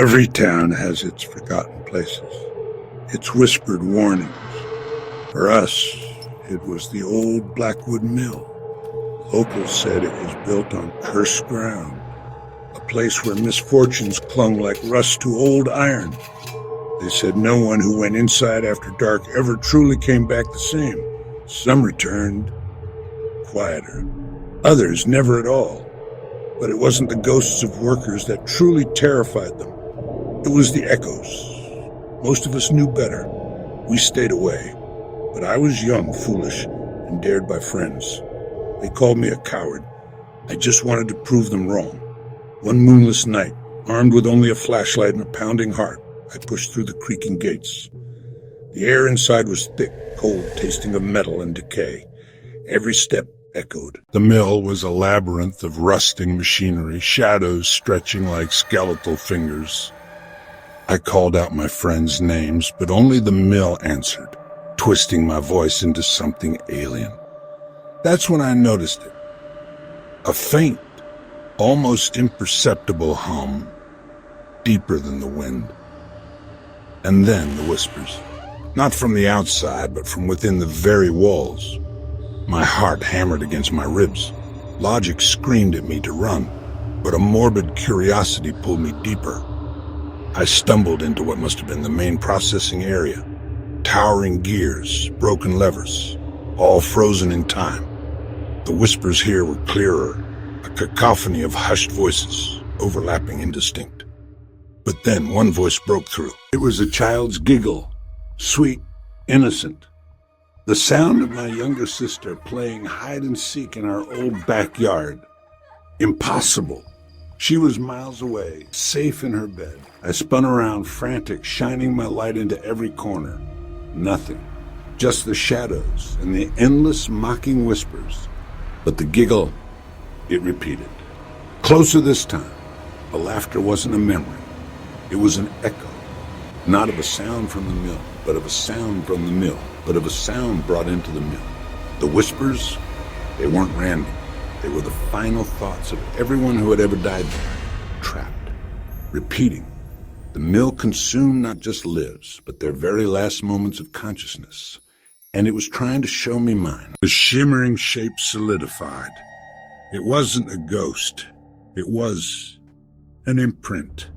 Every town has its forgotten places, its whispered warnings. For us, it was the old Blackwood Mill. Locals said it was built on cursed ground, a place where misfortunes clung like rust to old iron. They said no one who went inside after dark ever truly came back the same. Some returned, quieter. Others never at all. But it wasn't the ghosts of workers that truly terrified them. It was the echoes. Most of us knew better. We stayed away. But I was young, foolish, and dared by friends. They called me a coward. I just wanted to prove them wrong. One moonless night, armed with only a flashlight and a pounding heart, I pushed through the creaking gates. The air inside was thick, cold, tasting of metal and decay. Every step echoed. The mill was a labyrinth of rusting machinery, shadows stretching like skeletal fingers. I called out my friends' names, but only the mill answered, twisting my voice into something alien. That's when I noticed it. A faint, almost imperceptible hum, deeper than the wind. And then the whispers. Not from the outside, but from within the very walls. My heart hammered against my ribs. Logic screamed at me to run, but a morbid curiosity pulled me deeper. I stumbled into what must have been the main processing area. Towering gears, broken levers, all frozen in time. The whispers here were clearer, a cacophony of hushed voices, overlapping indistinct. But then one voice broke through. It was a child's giggle, sweet, innocent. The sound of my younger sister playing hide-and-seek in our old backyard. Impossible. She was miles away, safe in her bed. I spun around, frantic, shining my light into every corner. Nothing. Just the shadows and the endless mocking whispers. But the giggle, it repeated. Closer this time. The laughter wasn't a memory. It was an echo. Not of a sound from the mill, but of a sound from the mill, but of a sound brought into the mill. The whispers, they weren't random. They were the final thoughts of everyone who had ever died there. Trapped. Repeating. The mill consumed not just lives, but their very last moments of consciousness. And it was trying to show me mine. The shimmering shape solidified. It wasn't a ghost. It was an imprint.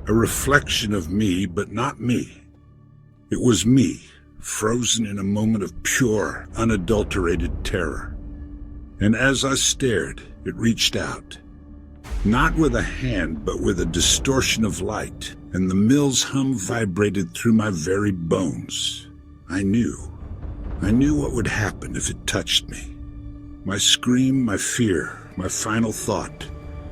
A reflection of me, but not me. It was me, frozen in a moment of pure, unadulterated terror. And as I stared, it reached out. Not with a hand, but with a distortion of light, and the mill's hum vibrated through my very bones. I knew what would happen if it touched me. My scream, my fear, my final thought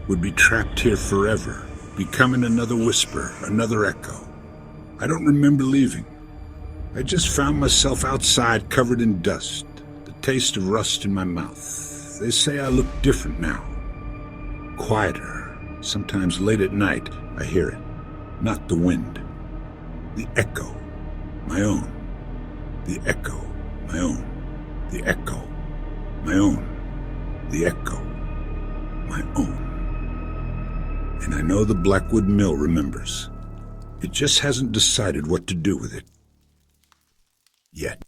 would be trapped here forever, becoming another whisper, another echo. I don't remember leaving. I just found myself outside covered in dust, the taste of rust in my mouth. They say I look different now. Quieter. Sometimes late at night, I hear it. Not the wind. The echo. My own. The echo. My own. The echo. My own. The echo. My own. And I know the Blackwood Mill remembers. It just hasn't decided what to do with it. Yet.